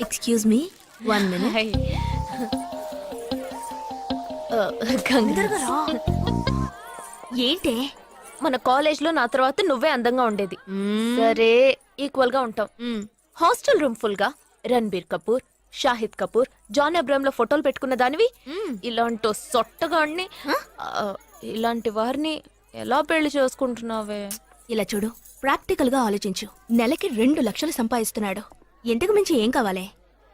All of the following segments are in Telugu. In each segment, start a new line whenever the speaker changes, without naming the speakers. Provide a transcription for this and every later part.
Excuse me 1 minute. ఏంటే
మన కాలేజ్ లో నా తర్వాత నువ్వే అందంగా ఉండేది. సరే ఈక్వల్ గా ఉంటాం. హాస్టల్ రూమ్ ఫుల్ గా రణబీర్ కపూర్, షాహిద్ కపూర్, జాన్ అబ్రామ్ లో ఫోటోలు పెట్టుకున్న దానివి ఇలాంటి సొట్టగాడిని ఇలాంటి వారిని ఎలా పెళ్లి చేసుకుంటున్నావే?
ఇలా చూడు, ప్రాక్టికల్ గా ఆలోచించు. నెలకి 2 లక్షలు సంపాదిస్తున్నాడు. ఇంతకు మించి ఏం కావాలే?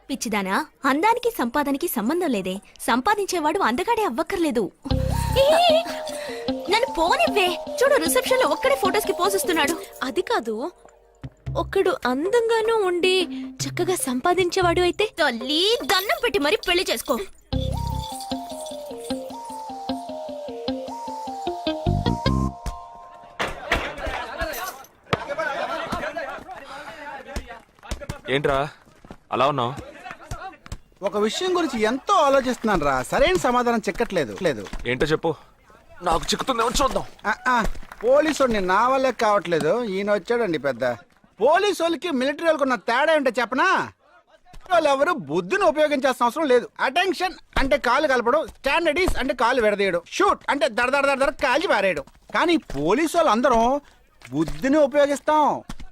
పిచ్చిదానా, అందానికి సంపాదనకి సంబంధం లేదే. సంపాదించేవాడు అందగాడే అవ్వక్కర్లేదు. నన్ను పోనివ్వే. చూడు, రిసెప్షన్ లో ఒక్కడే ఫోటోస్ కి పోజ్ ఇస్తున్నాడు.
అది కాదు, ఒక్కడు అందంగానూ ఉండి చక్కగా సంపాదించేవాడు అయితే
తల్లి దండం పెట్టి మరి పెళ్లి చేసుకో.
ఏంట్రా అలా ఉన్నావు?
ఒక విషయం గురించి ఎంతో ఆలోచిస్తున్నాను రా, సరైన సమాధానం చిక్కట్లేదు.
ఏంటో చెప్పు, నాకు చిక్కుతుందేమో చూద్దాం.
పోలీసు నా వల్లే కావట్లేదు. ఈయన వచ్చాడండి పెద్ద. పోలీసు వాళ్ళకి మిలిటరీ వాళ్ళకి ఉన్న తేడా ఏంటో చెప్పనా? వాళ్ళు ఎవరు బుద్ధిని ఉపయోగించాల్సిన అవసరం లేదు. అటెన్షన్ అంటే కాలు కలపడం, స్టాండర్డీస్ అంటే కాలు విడదీయడం, షూట్ అంటే దడ కాల్చి పారేయడం. కానీ పోలీసు వాళ్ళు అందరం బుద్ధిని ఉపయోగిస్తాం.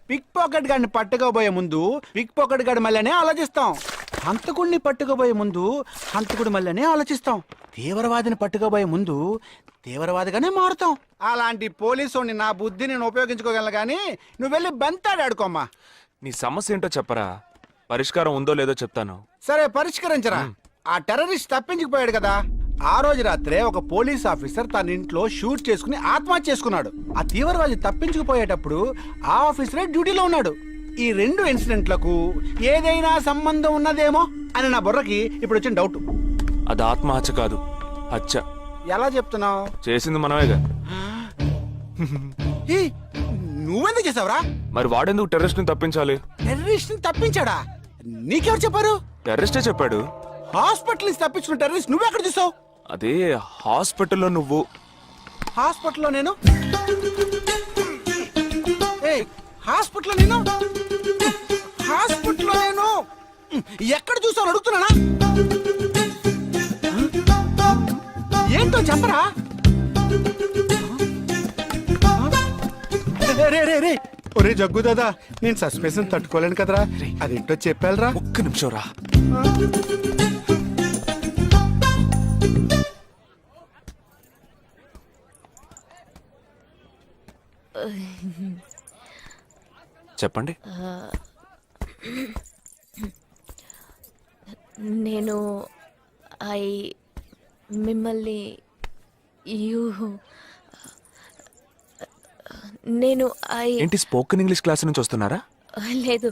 పిక్ పాకెట్ గాడిని పట్టుకోబోయే ముందు పిక్ పాకెట్ గాడి మళ్ళీనే ఆలోచిస్తాం. హంతకుడిని పట్టుకోబోయే ముందు హంతకుడి మళ్ళీనే ఆలోచిస్తాం. తీవ్రవాదిని పట్టుకోబోయే ముందు తీవ్రవాదిగానే మారుతాం. అలాంటి పోలీసుని నా బుద్ధి నేను ఉపయోగించుకోగలను, కానీ నువ్వు వెళ్ళి బంతాడు ఆడుకోమ్మా.
నీ సమస్య ఏంటో చెప్పరా, పరిష్కారం ఉందో లేదో చెప్తాను.
సరే పరిష్కరించరా. ఆ టెర్రరిస్ట్ తప్పించుకుపోయాడు కదా, ఆ రోజు రాత్రే ఒక పోలీస్ ఆఫీసర్ తన ఇంట్లో షూట్ చేసుకుని ఆత్మహత్య చేసుకున్నాడు. ఆ తీవ్రవాది తప్పించుకుపోయేటప్పుడు ఆ ఆఫీసరే డ్యూటీలో ఉన్నాడు. ఈ 2 ఇన్సిడెంట్లకు ఏదైనా సంబంధం ఉన్నదేమో అని నా బుర్రకి ఇప్పుడు వచ్చిన డౌట్.
అది ఆత్మహత్య కాదు, హత్య.
ఎలా చెప్తున్నావు?
చేసింది మనమేగా.
నువ్వెందుకు చేసావురా?
మరి వాడెందుకు టెర్రరిస్ట్ ని తప్పించాలి?
టెర్రరిస్ట్ ని తప్పించాడా? నీకెవరు చెప్పారు?
టెర్రరిస్టే చెప్పాడు.
హాస్పిటల్ నుంచి తప్పించుకున్న టెర్రరిస్ట్ నువ్వెక్కడ చూసావు?
అదే హాస్పిటల్లో. నువ్వు
హాస్పిటల్లో? నేను హాస్పిటల్లో నేను హాస్పిటల్లో నేను ఎక్కడ చూసావు అడుగుతున్నానా? ఏంటో చెప్పరా? రే ఒరే జగ్గు దాదా, నేను సస్పెన్షన్ తట్టుకోలేను కదరా. అదేంటో చెప్పాలరా.
ఒక్క నిమిషం రా. చెప్పండి.
నేను మిమ్మల్ని నేను
ఏంటి, స్పోకెన్ ఇంగ్లీష్ క్లాస్ నుంచి వస్తున్నారా?
లేదు,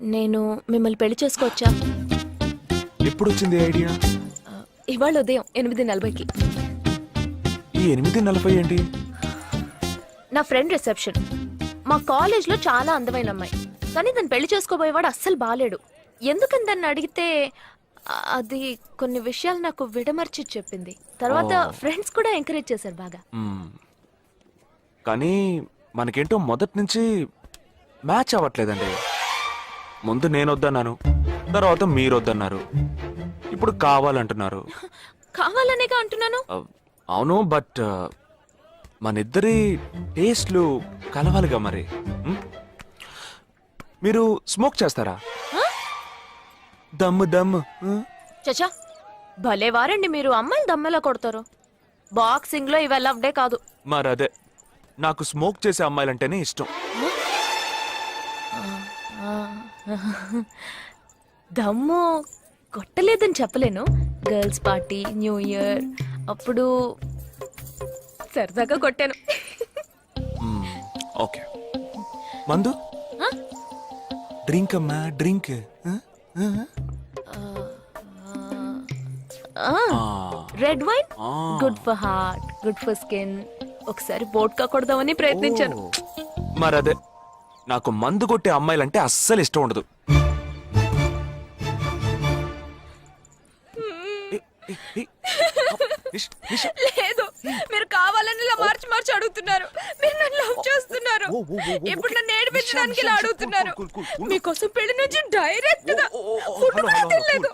నేను మిమ్మల్ని పెళ్లి చేసుకోవచ్చా?
ఎప్పుడు వచ్చింది ఐడియా?
ఇవాళ ఉదయం 8:40కి.
ఈ 8:40 ఏంటి?
నా ఫ్రెండ్ రిసెప్షన్. మా కాలేజ్ లో చాలా అందమైన అమ్మాయి, కానీ దాన్ని పెళ్లి చేసుకోబోయేవాడు అస్సలు బాలేడు. ఎందుకని దాన్ని అడిగితే అది కొన్ని విషయాలు నాకు విడమర్చి చెప్పింది. తర్వాత ఫ్రెండ్స్ కూడా ఎంకరేజ్ చేశారు బాగా.
కానీ మనకేంటో మొదటి నుంచి మ్యాచ్ అవ్వట్లేదండి. ముందు నేను వద్దన్నాను, తర్వాత మీరు వద్దన్నారు, ఇప్పుడు కావాలంటున్నారు.
కావాలనేగా అంటున్నాను.
అవును, బట్ మనిద్దరి టేస్ట్లు కలవాలిగా. మరి మీరు స్మోక్ చేస్తారా? దమ్ము దమ్ము.
చచా, భలే వారండి మీరు. అమ్మాయిలు దమ్మెలా కొడతారు. బాక్సింగ్ లో ఇవి లవ్డే కాదు.
మరదే, నాకు స్మోక్ చేసే అమ్మాయిలంటేనే ఇష్టం.
దమ్ము కొట్టలేదని చెప్పలేను. గర్ల్స్ పార్టీ, న్యూ ఇయర్ అప్పుడు సరదాగా కొట్టాను.
ఓకే, మందు డ్రింక్ అమ్మా, drink.
Red wine good for heart, good for skin. ఒకసారి బోట్కా కొడదామని ప్రయత్నించాను.
మరదే, నాకు మందు కొట్టే అమ్మాయిలంటే అస్సలు ఇష్టం ఉండదు.
లేదు, మీరు కావాలని ఇలా మార్చి మార్చి అడుగుతున్నారు. మీరు నన్ను లవ్ చేస్తున్నారు. ఇప్పుడు నన్ను ఏడిపించడానికి ఇలా అడుగుతున్నారు. మీకోసం పెళ్లి నుంచి డైరెక్ట్ గా ఫుడ్ కూడా తినలేదు.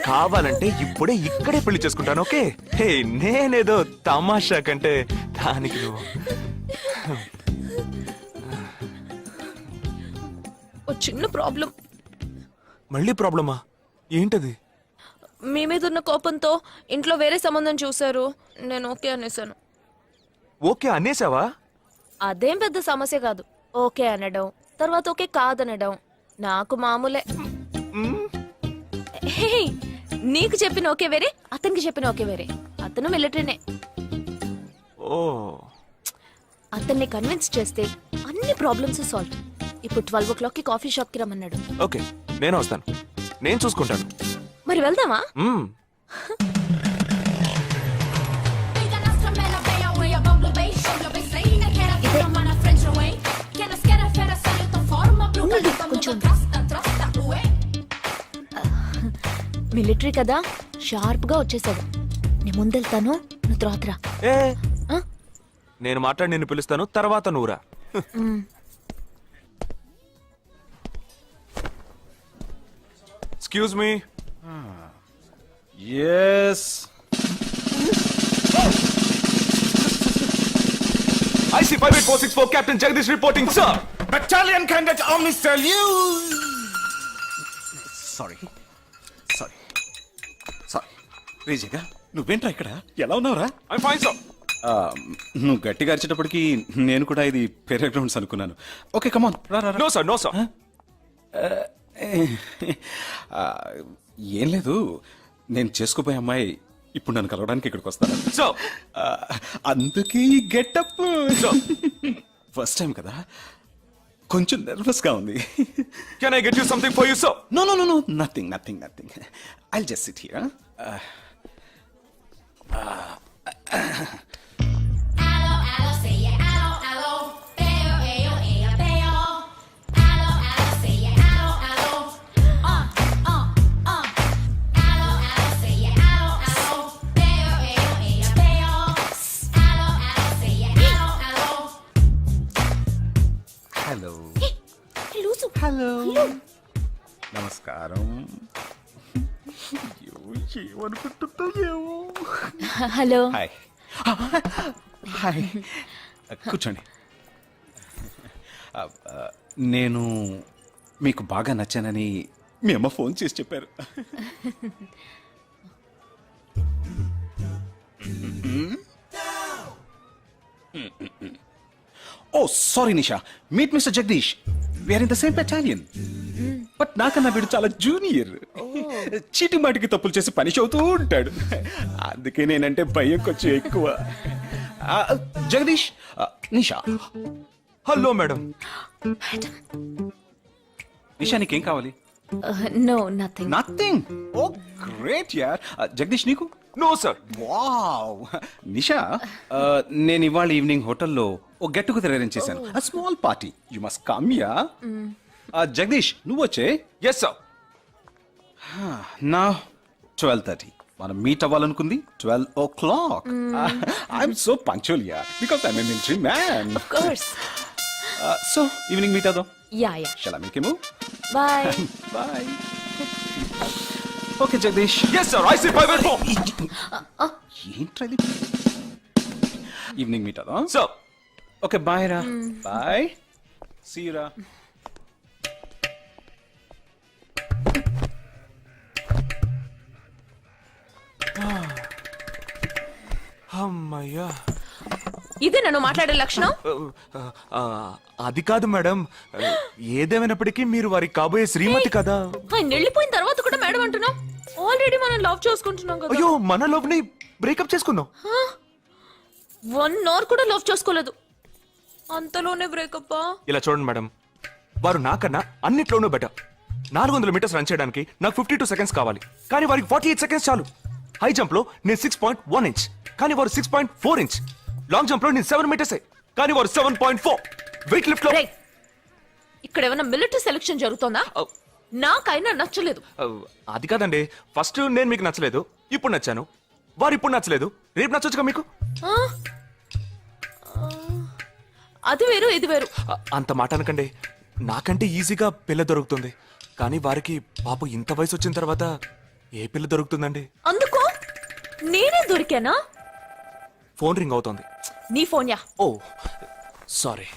కావాలంటే ఇప్పుడే ఇక్కడే పెళ్లి చేసుకుంటాను. ఓకే హే, నేనేదో తమాషా కంటే దానికి నువ్వు
ఓ చిన్న ప్రాబ్లం.
మళ్ళీ ప్రాబ్లమా? ఏంటది?
మీ మీద ఉన్న కోపంతో ఇంట్లో వేరే సంబంధం చూశారు. నేను ఓకే అనేసాను.
ఓకే అనేసావా?
అదేం పెద్ద సమస్య కాదు. ఓకే అనడం, తర్వాత ఓకే కాదనడం నాకు మామూలే. హే, నీకు చెప్పిన ఓకే వేరే, అతనికి చెప్పిన ఓకే వేరే. అతను మిలిటరీనే.
ఓ
అతన్ని కన్విన్స్ చేస్తే అన్ని ప్రాబ్లమ్స్ సాల్వ్. ఇప్పుడు 12 o'clock కాఫీ షాప్ కి రమ్మన్నాడు.
ఓకే, నేను వస్తాను. నేను చూసుకుంటాను.
మరి వెళ్దామా?
మ్మ్.
మిలిటరీ కదా, షార్ప్ గా వచ్చేసాడు. నేను ముందెళ్తాను, నువ్వు తర్వాత రా.
ఏ
ఆ?
నేను మాట్లాడి నిన్ను పిలుస్తాను, తర్వాత నువ్వురా. Excuse me.
Yes
IC 58464 captain Jagdish reporting sir.
Battalion candidate armies tell you sorry sorry sorry రేజేగా నువ్వేంట్రా ఇక్కడ ఎలా ఉన్నావురా?
I fine sir.
నువ్వు గట్టిగా అరిచేటప్పటికి నేను కూడా ఇది పేరే గ్రౌండ్స్ అనుకున్నాను. ఓకే కమాన్ రా రా రా.
No sir, no sir.
ఏం లేదు, నేను చేసుకోబోయే అమ్మాయి ఇప్పుడు నన్ను కలవడానికి ఇక్కడికి వస్తాను.
సో
అందుకే ఈ గెటప్. ఫస్ట్ టైం కదా, కొంచెం నర్వస్ గా ఉంది.
Can I get you something for you sir?
No no no no nothing nothing nothing. I'll just sit here. Hello hello నమస్కారం. ఏమనుకుంటుందో ఏమో.
హలో.
హాయ్ హాయ్ కూర్చోండి. నేను మీకు బాగా నచ్చానని మీ అమ్మ ఫోన్ చేసి చెప్పారు. Oh sorry Nisha, meet mister Jagdish. We're in the same battalion. But నాకన్నా వీడు చాలా జూనియర్. చీటి మాటికి తప్పులు చేసి పనిష్ అవుతూ ఉంటాడు. అందుకే నేనంటే భయం కొంచెం ఎక్కువ. జగదీష్, నిషా.
Hello madam.
నిషా నీకేం కావాలి?
No nothing.
Nothing. Oh great యార్. జగదీష్ నీకు?
No sir.
వావ్. నిషా, నేను ఇవాళ ఈవినింగ్ హోటల్లో ఓ గెట్ టుగెదర్ అరేంజ్ చేశాను. Small party. You must come yeah. Jagdish నువ్వు వచ్చే.
Yes sir.
నా 12:30 మనం మీట్ అవ్వాలనుకుంది 12 o'clock. I'm so punctual yeah because I'm a military man.
Of course.
So evening meet అవుదాం.
Yeah yeah.
Shall I make a move?
Bye.
Bye. Okay Jagdish.
Yes sir. IC 584.
ఏంట్రా ఇది? ఈవినింగ్ మీట్ అవుదాం.
సార్.
ఓకే బాయ్ రా. బాయ్. సీ యు రా.
అమ్మయ్యా.
ఇదే నన్ను మాట్లాడే లక్షణం.
అది కాదు మేడం, ఏదేమైనప్పటికీ మీరు వారి కాబోయే శ్రీమతి కదా.
ఆయన వెళ్ళిపోయిన తర్వాత కూడా మేడం అంటున్నావు. ఆల్రెడీ మనం లవ్ చేసుకుంటున్నాం కదా.
అయ్యో, మన లోపుని బ్రేకప్ చేసుకుందాం.
1 hour కూడా లవ్ చేసుకోలేదు, అంతలోనే బ్రేకప్.
ఇలా చూడండి మేడం, వారు నాకన్నా అన్నిట్లోనూ బెటర్. 400 మీటర్స్ రన్ చేయడానికి నాకు 52 seconds కావాలి, కానీ వారికి 48 seconds చాలు. హై జంప్ లో నేను 6.1 inch, కానీ వారు 6.4 inch. లాంగ్ జంప్ లో నేను 7 meters, కానీ వారు 7.4. వెయిట్ లిఫ్ట్ లో
ఇక్కడ ఏమైనా మిలిటరీ సెలక్షన్ జరుగుతుందా? నాకైనా నచ్చలేదు.
అది కాదండి, ఫస్ట్ నేను మీకు నచ్చలేదు, ఇప్పుడు నచ్చాను. వారు ఇప్పుడు నచ్చలేదు, రేపు నచ్చొచ్చుగా మీకు.
ఆ? అది వేరు ఇది వేరు.
అంత మాట అనకండి. నాకంటే ఈజీగా పిల్ల దొరుకుతుంది, కానీ వారికి పాపం ఇంత వయసు వచ్చిన తర్వాత ఏ పిల్ల దొరుకుతుందండి?
అందుకో నేనే దొరికానా?
ఫోన్ రింగ్ అవుతోంది.
నీ ఫోన్ యా.
ఓ సారీ.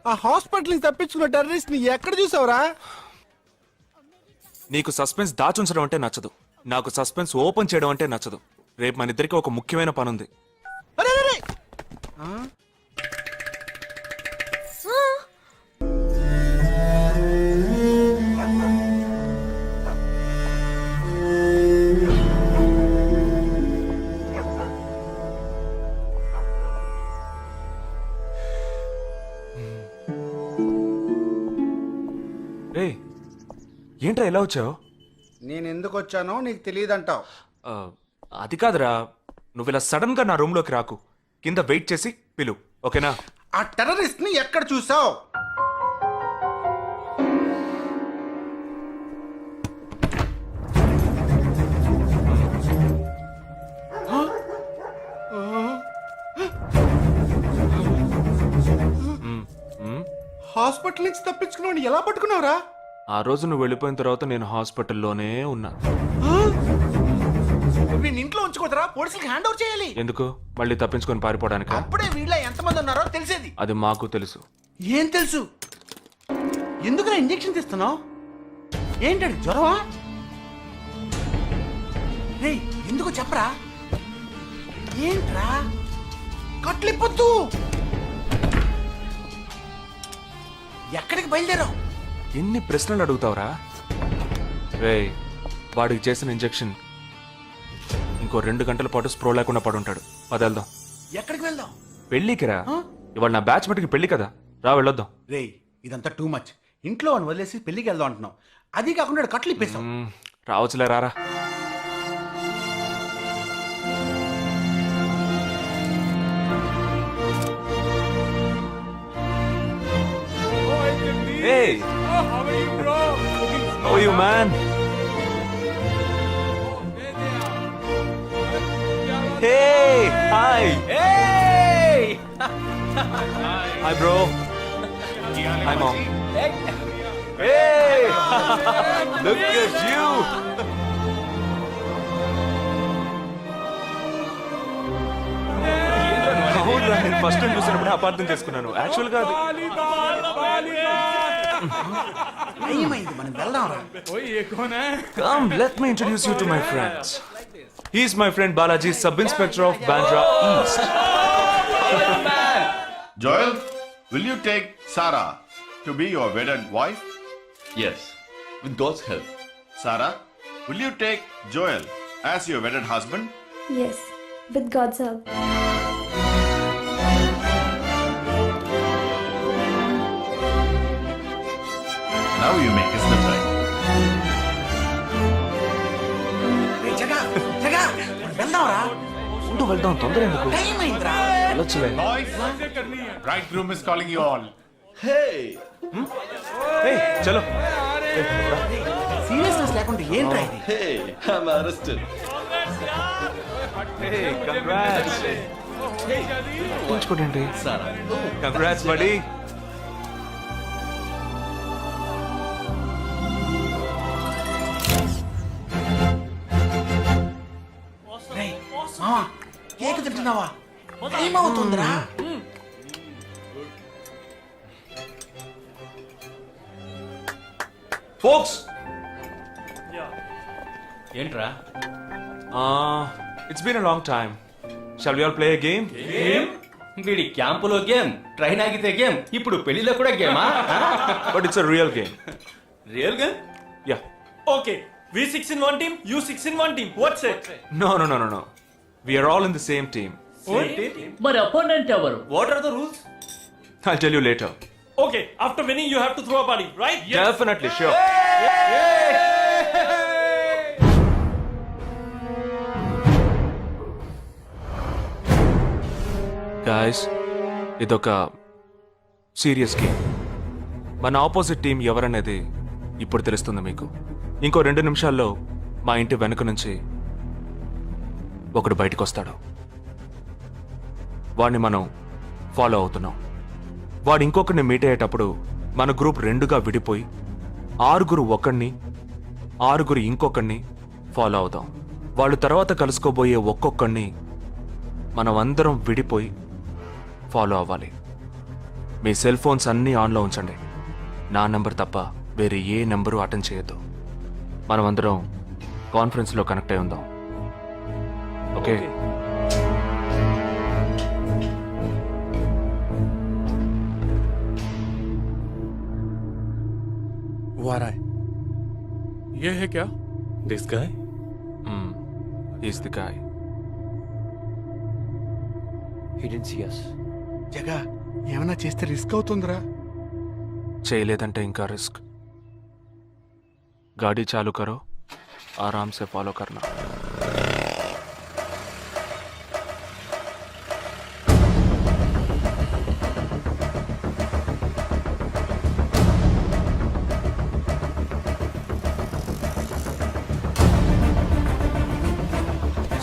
ఆ హాస్పిటల్ నుంచి తప్పించుకున్న టెర్రరిస్ట్ ని ఎక్కడ చూసావురా?
నీకు సస్పెన్స్ దాచుంచడం అంటే నచ్చదు, నాకు సస్పెన్స్ ఓపెన్ చేయడం అంటే నచ్చదు. రేపు మన ఇద్దరికి ఒక ముఖ్యమైన పని ఉంది.
అరే, అరే, అరే. ఆ?
రే ఏంట్రా ఎలా వచ్చావు?
నేను ఎందుకు వచ్చానో నీకు తెలియదంటావు.
అది కాదురా, నువ్వు ఇలా సడన్ గా నా రూమ్ లోకి రాకు. కింద వెయిట్ చేసి పిలు, ఓకేనా?
ఆ టెర్రరిస్ట్ ని ఎక్కడ చూసావు? హాస్పిటల్ నుంచి తప్పించుకున్నావు ఎలా పట్టుకున్నావురా?
ఆ రోజు నువ్వు వెళ్ళిపోయిన తర్వాత నేను హాస్పిటల్లోనే ఉన్నా.
వీడిని ఇంట్లో ఉంచుకోదరా, పోలీసులకు హ్యాండ్ ఓవర్ చేయాలి.
ఎందుకు? మళ్ళీ తప్పించుకొని పారిపోవడానికి?
అప్పుడే వీళ్ళ ఎంతమంది ఉన్నారో తెలిసేది.
అది మాకు తెలుసు.
ఏం తెలుసు? ఎందుకు ఇంజెక్షన్ తీస్తున్నావు? ఏంటండి జ్వరమా? రేయ్ ఎందుకు చెప్పరా? ఏంట్రా కట్లిప్పొద్దు. ఎక్కడికి బయలుదేరావు?
ఎన్ని ప్రశ్నలు అడుగుతావురా? రేయ్ వాడికి చేసిన ఇంజెక్షన్ ఇంకో 2 గంటల పాటు స్ప్రో లేకుండా పడుంటాడు. పదెళ్దాం.
ఎక్కడికి వెళ్దాం?
పెళ్ళికి రా. ఇవాళ నా బ్యాచ్ మటుకి పెళ్లి కదా, రా వెళ్ళొద్దాం.
రేయ్ ఇదంతా టూ మచ్. ఇంట్లో అని వదిలేసి పెళ్లికి వెళ్దాం అంటున్నావు. అది కాకుండా కట్లు ఇప్పేసావు.
రావచ్చులే, రారా. Hey! How are you, bro? How are you, man? Hey! Hi! Hey! Hi, bro. Hi, mom. Hey! Look at you! అవునురా, నేను ఫస్ట్ టైం చూసినప్పుడు అపార్థం చేసుకున్నాను. యాక్చువల్ గా
ఏమైంది? మనం వెళ్దాంరా.
Come, let me introduce you to my friends. He's my friend Balaji, Sub-Inspector of Bandra East.
Joel, will you take Sarah to be your wedded wife?
Yes, with God's help.
Sarah, will you take Joel as your wedded husband?
Yes, with God's help.
Now you may kiss the bride.
రేయ్, జగా జగా వెళ్దాంరా.
ఉండు వెళ్దాం, తొందర ఎందుకు?
టైం అయిందిరా.
వెళ్ళొచ్చులే.
Boys, bridegroom is calling you all.
Hey!
Hey, చలో.
సీరియస్నెస్ లేకుండా ఏంట్రా ఇది?
Hey! I'm arrested.
Hey, congrats. ఉంచుకోండి.
Sarah.
Congrats, buddy.
రేయ్, మావా కేక్ తింటున్నావా? టైం అవుతుందిరా.
Folks,
ఏంట్రా?
it's been a long time. Shall we all play a game?
వీడి క్యాంపులో గేమ్, ట్రైన్ ఆగితే గేమ్, ఇప్పుడు పెళ్లిలో కూడా గేమా?
But it's a real game.
Real game?
Yeah.
Okay, we 6 in one team, you 6 in one team. What's it?
No. We are all in the same team.
మరి opponent ఎవరు?
What are the rules?
I'll tell you later.
Okay, after winning you have to throw a party, right?
Definitely, sure. Guys, ఇదొక సీరియస్ గేమ్. మన ఆపోజిట్ టీం ఎవరనేది ఇప్పుడు తెలుస్తుంది మీకు. ఇంకో 2 నిమిషాల్లో మా ఇంటి వెనుక నుంచి ఒకడు బయటకు వస్తాడు. వాడిని మనం ఫాలో అవుతున్నాం. వాడు ఇంకొకరిని మీట్ అయ్యేటప్పుడు మన గ్రూప్ 2గా విడిపోయి 6 ఒకడిని 6 ఇంకొకరిని ఫాలో అవుతాం. వాళ్ళు తర్వాత కలుసుకోబోయే ఒక్కొక్కడిని మనం అందరం విడిపోయి ఫాలో అవ్వాలి. మీ సెల్ ఫోన్స్ అన్నీ ఆన్లో ఉంచండి. నా నెంబర్ తప్ప వేరే ఏ నెంబరు అటెండ్ చేయొద్దు. మనం అందరం కాన్ఫరెన్స్లో కనెక్ట్ అయి ఉందాం. ఓకే?
वो आ रहा है. ये है क्या? This guy.
Is the guy.
He didn't see us.
జగా ఏమైనా చేస్తే రిస్క్ అవుతుందిరా.
చేయలేదంటే ఇంకా రిస్క్. गाड़ी चालू करो, आराम से फॉलो करना.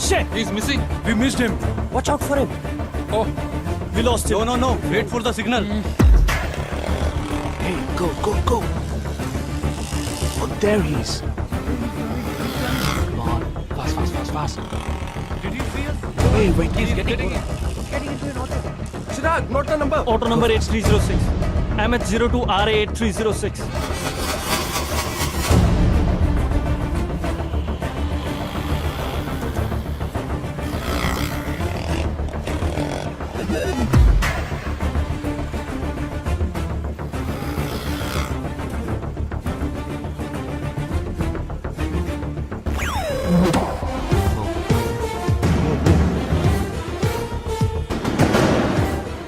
Shit! He's missing. We missed him.
Watch out for him.
Oh, we lost him.
No. Wait for the signal.
Hey, go, go, go. Oh, there he is. Come on, fast.
Did he see us?
Wait,
He's getting
into an auto. Chirag, note the number.
Auto number 8306. MH02RA8306.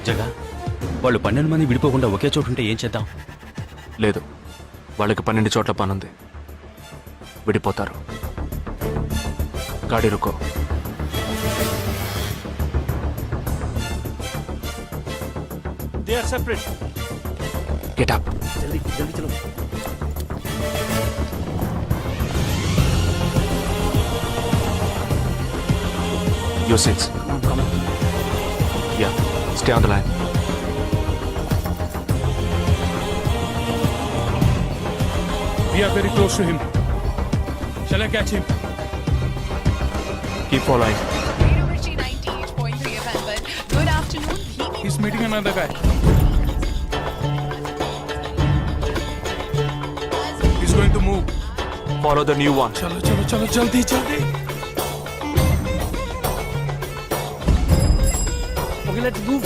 జగా, వాళ్ళు 12 మంది విడిపోకుండా ఒకే చోటు ఉంటే ఏం చేద్దాం?
లేదు, వాళ్ళకి 12 చోట్ల పనుంది. విడిపోతారు. గాడి రుకో.
They are separate.
Get up.
జల్దీ చలో.
Your seats.
Come on.
Yeah, stay on the line.
We are very close to him. Shall I catch him?
Keep following.
Good afternoon.
He's meeting another guy. He's going to move.
Follow the new one.
चलो जल्दी.
Okay, let's move.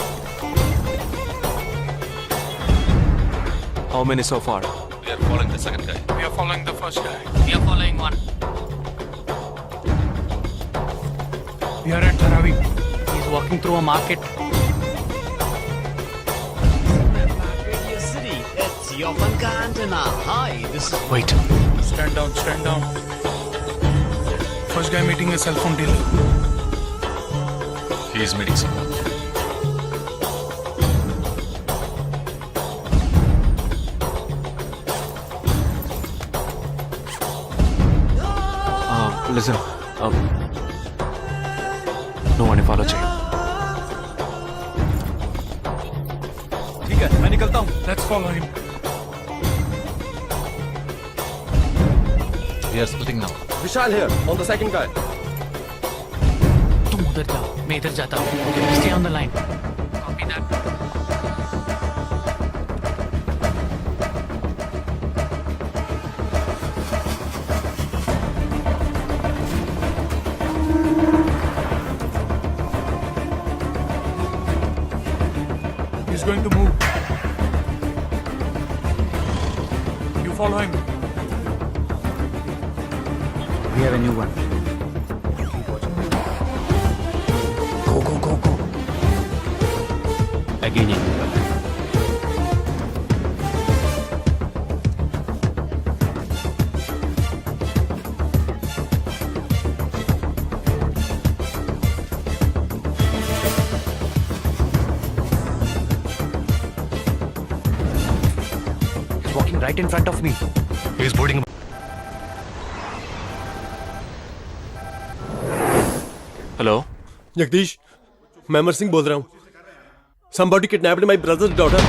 How many so far?
We are following the second guy.
We are following the first guy.
We are following one.
We are at Dharavi.
He's walking through a market.
City. It's your Funka antenna. Hi, this is
Wait.
Stand down. First guy meeting a cell phone dealer.
He is meeting someone. Listen. No one follow check.
ठीक है, मैं निकलता हूँ. Let's follow him.
We are splitting now.
Vishal here on the second guy.
तुम उधर जाओ, मैं इधर जाता हूँ. Stay on the line. Copy that.
He's going to move. You follow him.
We have a new one. Go. Again, a new one. He's walking right in front of me.
He is boarding. Hello
Jagdish मैं अमर सिंह बोल रहा हूँ somebody kidnapped my brother's daughter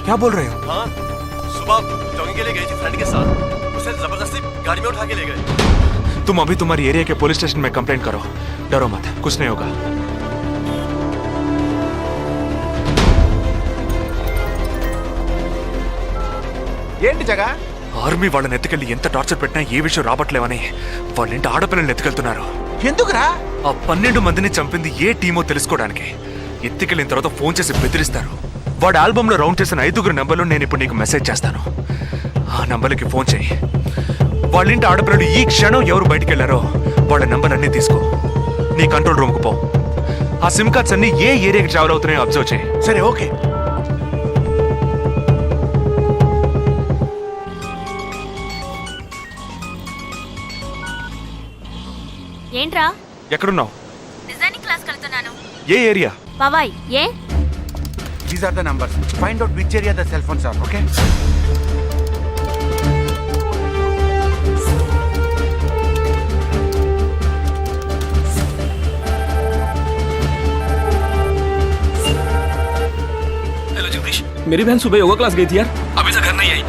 क्या बोल रहे हो?
हाँ सुबह जॉगिंग के लिए गई थी फ्रेंड के साथ उसे जबरदस्ती गाड़ी में उठा के ले गए
तुम अभी तुम्हारी एरिया के पुलिस स्टेशन में कंप्लेंट करो. डरो मत, कुछ नहीं होगा.
ఏంటి జగా?
ఆర్మీ వాళ్ళని ఎత్తుకెళ్ళి ఎంత టార్చర్ పెట్టినా ఏ విషయం రాబట్లేవని వాళ్ళేంటి ఆడపిల్లల్ని ఎత్తుకెళ్తున్నారు.
ఎందుకురా?
ఆ 12 మందిని చంపింది ఏ టీమో తెలుసుకోవడానికి. ఎత్తుకెళ్ళిన తర్వాత ఫోన్ చేసి బెదిరిస్తారు. వాడి ఆల్బమ్ లో రౌండ్ చేసిన 5 నెంబర్లు నేను ఇప్పుడు నీకు మెసేజ్ చేస్తాను. ఆ నంబర్లకి ఫోన్ చేయి. వాళ్ళింటి ఆడపిల్లలు ఈ క్షణం ఎవరు బయటికి వెళ్ళారో వాళ్ళ నంబర్ అన్ని తీసుకో. నీ కంట్రోల్ రూమ్ కు పో. ఆ సిమ్ కార్డ్స్ అన్ని ఏ ఏరియాకి ట్రావెల్ అవుతున్నాయో అబ్జర్వ్ చేయి.
సరే ఓకే.
ఏంట్రా?
ఎక్కడున్నావు?
డిజైనింగ్ క్లాస్ వెళ్తున్నాను.
ఏ ఏరియా?
పవాయ్. ఏ?
These are the numbers. Find out which area the cell phones are. Okay.
Hello Jagdish,
मेरी बहन सुबह योगा क्लास गई थी यार
अभी तक घर नहीं आई.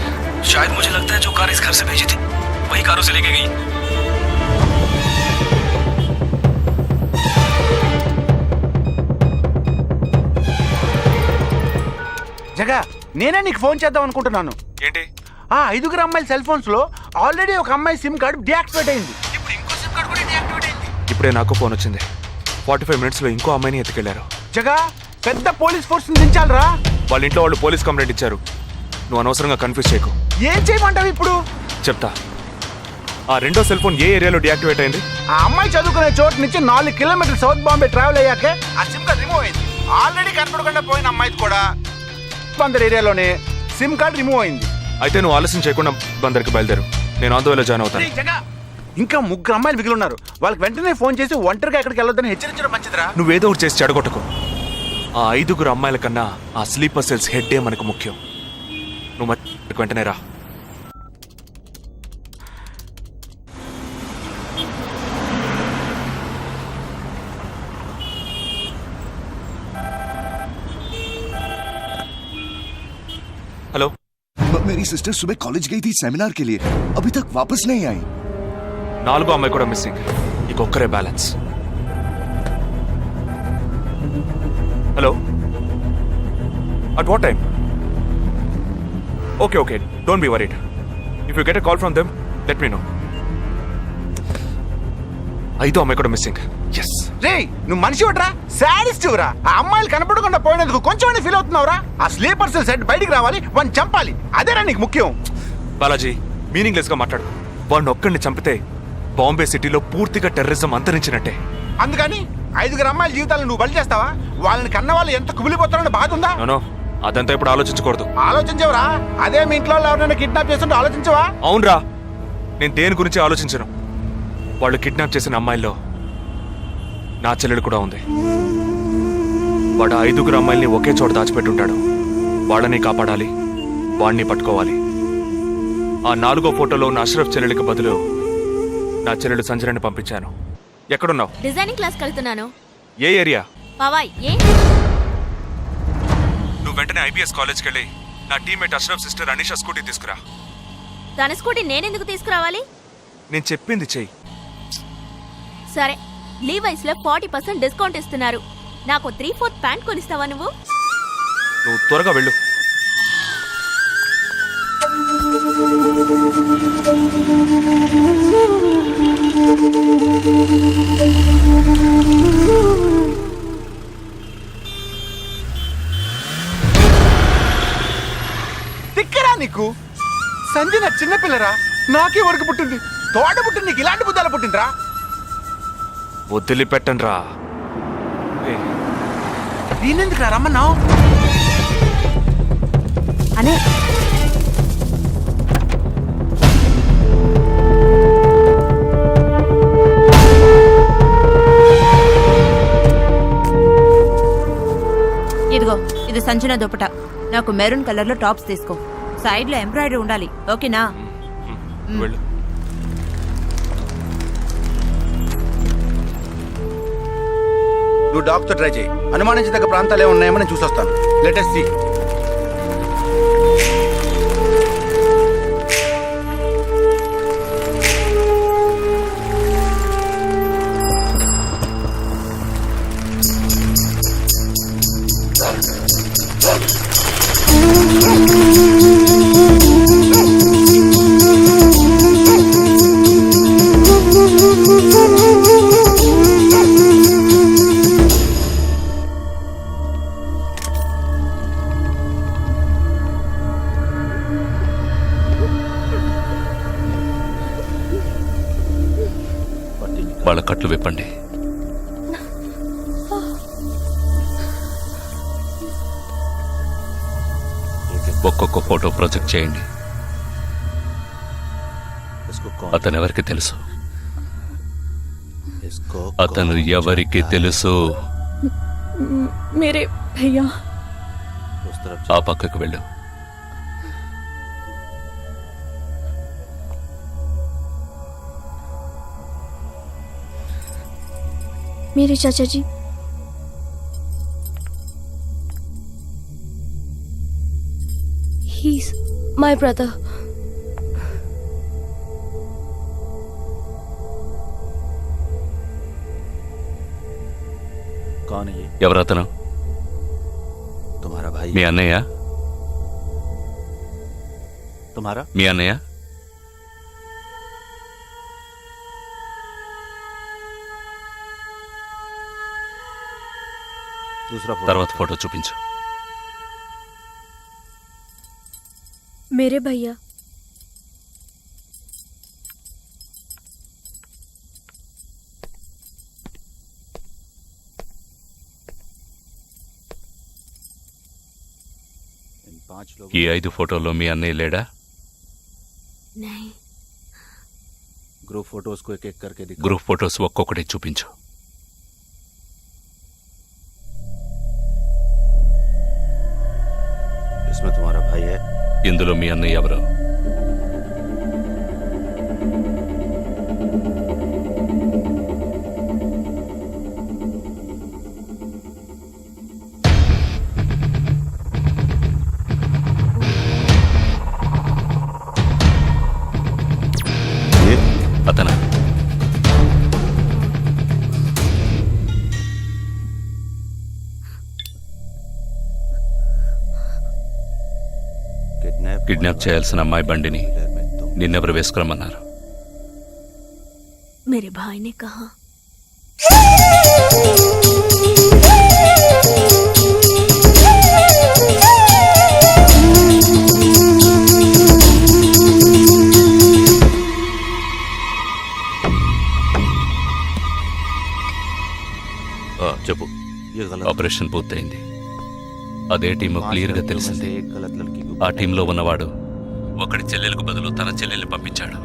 शायद मुझे लगता है जो कार इस घर से भेजी थी वही कार उसे लेके गई.
జగా నేనే నీకు ఫోన్ చేద్దాం అనుకుంటున్నాను.
ఏంటి?
ఆ 5 అమ్మాయిల సెల్ ఫోన్స్ లో ఆల్రెడీ ఒక అమ్మాయి సిమ్ కార్డ్ డియాక్టివేట్ అయింది. ఇప్పుడు ఇంకో సిమ్ కార్డ్ కూడా డియాక్టివేట్ అయింది.
ఇప్పుడే నాకు ఫోన్ వచ్చింది. 45 మినిట్స్ లో ఇంకో అమ్మాయిని ఎత్తుకెళ్లారు.
జగా పెద్ద పోలీస్ ఫోర్స్ దించాలరా.
వాళ్ళ ఇంట్లో వాళ్ళు పోలీస్ కంప్లైంట్ ఇచ్చారు. నువ్వు అనవసరంగా కన్ఫ్యూజ్ చేయకు.
ఏం చేయమంటావు ఇప్పుడు?
చెప్తా. ఆ రెండో సెల్ ఫోన్ ఏ ఏరియాలో డియాక్టివేట్ అయింది?
ఆ అమ్మాయి చదువుకునే చోటు నుంచి 4 కిలోమీటర్లు సౌత్ బాంబే ట్రావెల్ అయ్యాకే ఆ సిమ్ కార్డ్ రిమూవ్ అయింది. ఆల్రెడీ కనపడకుండా పోయిన అమ్మాయిది కూడా బందర్ ఏరియాలోనే సిమ్ కార్డ్ రిమూవ్ అయింది.
అయితే నువ్వు ఆలస్యం చేయకుండా బందర్కి బయలుదేరు. నేను ఆందోళన జాయిన్ అవుతాను.
ఇంకా 3 అమ్మాయిలు మిగిలి ఉన్నారు. వాళ్ళకి వెంటనే ఫోన్ చేసి ఒంటరిగా ఎక్కడికి వెళ్ళొద్దని హెచ్చరించడం మంచిదిరా.
నువ్వేదో ఒకటి చేసి చెడగొట్టకు. ఆ 5 అమ్మాయిల కన్నా ఆ స్లీపర్ సెల్స్ హెడ్డే మనకు ముఖ్యం. నువ్వు వెంటనే రా. हेलो.
मेरी सिस्टर सुबह कॉलेज गई थी सेमिनार के लिए, अभी तक वापस नहीं आई.
4 అమ్మాయి కూడా మిస్సింగ్. ఇంకొక్కరే balance. Hello. At what time? Okay okay, don't be worried. If you get a call from them let me know. 5 అమ్మాయి కూడా మిస్సింగ్. ఎస్.
రే నువ్వు మనిషి వడ్రా, సాడిస్ట్ రా. ఆ అమ్మాయిలు కనపడకుండా పోయినందుకు కొంచెం ఫీల్ అవుతున్నావురా. ఆ స్లీపర్ సెల్ సెట్ బయటికి రావాలి, వాడిని చంపాలి. అదేరా నీకు ముఖ్యం.
బాలాజీ మీనింగ్లెస్ గా మాట్లాడు. వాడిని ఒక్కడిని చంపితే బాంబే సిటీలో పూర్తిగా టెర్రరిజం అంతరించినట్టే.
అందుకని 5 అమ్మాయిల జీవితాలను నువ్వు బలి చేస్తావా? వాళ్ళని కన్న వాళ్ళు ఎంత కుమిలిపోతారని బాధ ఉందా?
నో, అదంతా ఇప్పుడు ఆలోచించకూడదు.
ఆలోచించవరా? అదే మీ ఇంట్లో ఎవరైనా కిడ్నాప్ చేస్తుంటే ఆలోచించవా?
అవునరా, నేను దేని గురించి ఆలోచించను. వాళ్ళు కిడ్నాప్ చేసిన అమ్మాయిల్లో నా చెల్లెలు కూడా ఉంది. వాడు 5 అమ్మాయిల్ని ఒకే చోట దాచిపెట్టుంటాడు. వాళ్ళని కాపాడాలి, వాడిని పట్టుకోవాలి. ఆ 4వ ఫోటోలో ఉన్న అష్రఫ్ చెల్లెలికి బదులు నా చెల్లెలు సంజనని పంపించాను. ఎక్కడున్నావు?
డిజైనింగ్ క్లాస్ వెళ్తున్నాను.
ఏ ఏరియా?
పవాయ్. ఏ?
నువ్వు వెంటనే ఐబీఎస్ కాలేజ్కి వెళ్ళి నా teammate Ashraf sister Anisha scooty తీసుకురా.
తన స్కూటీ నేనెందుకు తీసుకురావాలి?
నేను చెప్పింది చెయ్యి.
సరే, లీవైస్ లో 40% డిస్కౌంట్ ఇస్తున్నారు. నాకు 3/4 ప్యాంట్ కొనిస్తావా నువ్వు?
నువ్వు త్వరగా వెళ్ళు.
తిక్కరా నీకు? సంజన చిన్నపిల్లరా, నాకే వరకు పుట్టింది. తోట పుట్టింది, నీకు ఇలాంటి బుద్ధాలు పుట్టిందిరా.
వదిలిపెట్టండి రా.
నేనెందుకు రమ్మన్నావు?
అనే
ఇదిగో, ఇది సంచన దుపట. నాకు మెరూన్ కలర్ లో టాప్స్ తీసుకో. సైడ్ లో ఎంబ్రాయిడరీ ఉండాలి, ఓకేనా?
వెళ్ళు.
నువ్వు డాక్టర్ ట్రై చేయి. అనుమానించదగ్గ ప్రాంతాలు ఏమి ఉన్నాయేమో నేను చూసొస్తాను. Latest see.
వాళ్ళ కట్లు విప్పండి. ఒక్కొక్క ఫోటో ప్రొజెక్ట్ చేయండి. అతను ఎవరికి తెలుసు? అతను ఎవరికి తెలుసు?
मेरे भैया.
ఆ పక్కకు వెళ్ళు.
मेरे चाचा जी. He's my brother.
कौन है ये?
ఎవరతను?
तुम्हारा भाई.
మీ అన్నయ్య?
तुम्हारा?
మీ అన్నయ్య?
दूसरा फोटो.
తర్వాత ఫోటో చూపించు.
मेरे भैया.
इन 5 लोगों.
ఈ 5 ఫోటోల్లో మీ అన్నయ్య లేడా?
नहीं.
ग्रुप फोटोज को एक एक करके दिखा.
గ్రూప్ ఫోటోస్ ఒక్కొక్కటి చూపించు.
इसमें तुम्हारा भाई है.
ఇందులో మీ అన్నయ్య ఎవరు?
ये
అతను కిడ్నాప్ చేయాల్సిన అమ్మాయి బండిని నిన్నెవరు వేసుకురమ్మన్నారు?
मेरे भाई ने कहा.
చెప్పు.
ये गलत.
ఆపరేషన్ పూర్తయింది. అదే టీము క్లియర్ గా తెలిసింది.
एक गलत लड़की को.
ఆ టీంలో ఉన్నవాడు ఒకడి చెల్లెలకు బదులు తన చెల్లెల్ని పంపించాడు.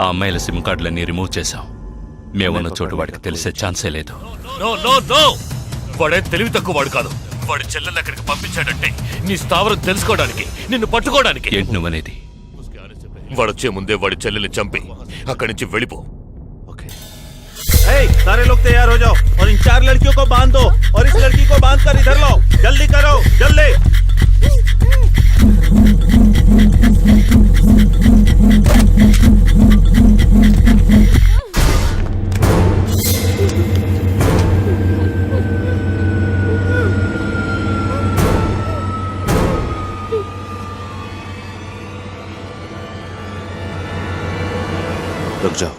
ఆ అమ్మాయిల సిమ్ కార్డులన్నీ రిమూవ్ చేశాం. మేమున్న చోటు వాడికి తెలిసే ఛాన్సే లేదు.
వాడే తెలివి తక్కువ వాడు కాదు. వాడి చెల్లెల్ని అక్కడికి పంపించాడంటే నీ స్థావరం తెలుసుకోవడానికి, నిన్ను పట్టుకోవడానికి.
ఏంటి నువ్వనేది?
వాడొచ్చే ముందే వాడి చెల్లెల్ని చంపి అక్కడి నుంచి వెళ్ళిపో.
सारे लोग तैयार हो जाओ और इन 4 लड़कियों को बांध दो और इस लड़की को बांध कर इधर लाओ. जल्दी करो, जल्दी. रुक जाओ.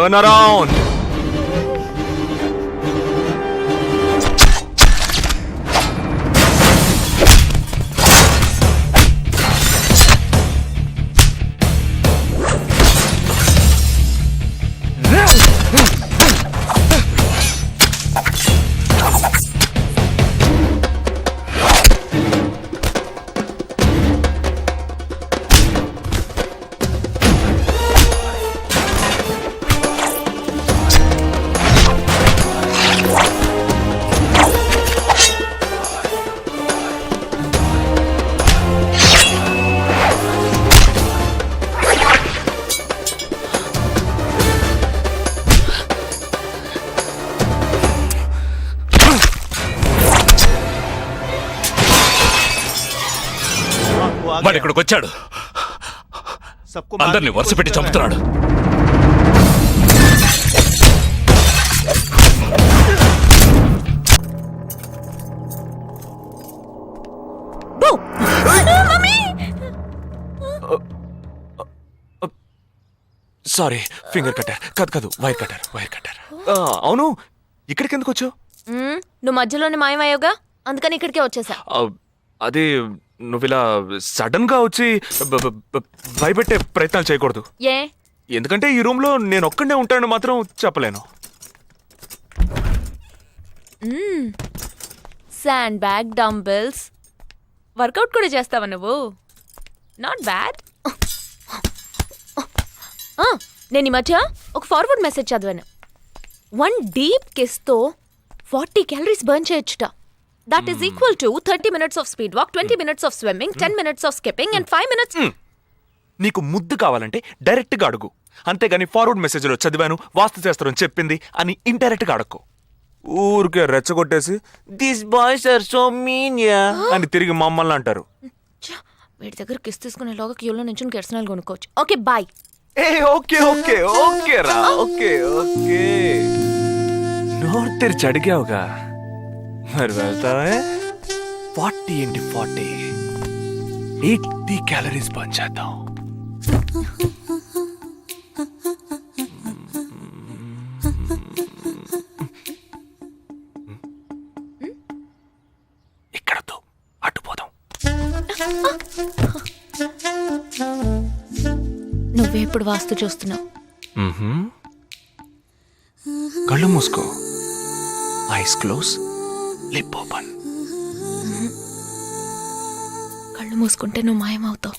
Turn around.
వాడు ఇక్కడికి వచ్చాడు, అందరినీ వరుస పెట్టి చంపుతున్నాడు.
సారీ, ఫింగర్ కట్టర్ కాదు, వైర్ కట్టర్. అవును, ఇక్కడికి ఎందుకు వచ్చావు?
నువ్వు మధ్యలోనే మాయమయ్యోగా, అందుకని ఇక్కడికే వచ్చేసా.
అదే నువ్వు ఇలా సడన్ గా వచ్చి భయపెట్టే ప్రయత్నాలు చేయకూడదు.
ఏ?
ఎందుకంటే ఈ రూమ్ లో నేను ఒక్కడే ఉంటానని మాత్రం చెప్పలేను.
శాండ్ బ్యాగ్, డంబెల్స్, వర్కౌట్ కూడా చేస్తావా నువ్వు? Not bad. నేను ఈ మధ్య ఒక ఫార్వర్డ్ మెసేజ్ చదివాను. 1 డీప్ కిస్ తో 40 క్యాలరీస్ బర్న్ చేయొచ్చుట. That is equal to 30 minutes of speed walk, 20 minutes of swimming, 10 minutes of skipping and 5 minutes.
నీకు ముద్దు కావాలంటే డైరెక్ట్ గా అడుగు, అంతేగాని ఫార్వర్డ్ మెసేజ్ లో చదివాను, వాస్తు శాస్త్రం చెప్పింది అని ఇండైరెక్ట్ గా అడక్కు. ఊరికే రెచ్చగొట్టేసి this boys are so mean అని తిరిగి మమ్మల్ని అంటారు.
వీడి దగ్గర కిస్ తీసుకునేలాగా క్యూలో నుంచి కెర్సనల్ కొనుక్కోవచ్చు. Okay boy.
ఓకే రా, ఓకే. నోరు తెరిచి అడిగావుగా, మరి వెళ్తావే? 40 into 40 80 క్యాలరీస్ బర్న్ చేద్దాం. ఇక్కడతో అటుపోదాం.
నువ్వే ఇప్పుడు వాస్తు చూస్తున్నావు.
కళ్ళు మూసుకో, ఐస్ క్లోజ్, లిప్ ఓపెన్.
కళ్ళు మూసుకుంటే నువ్వు మాయమవుతావు.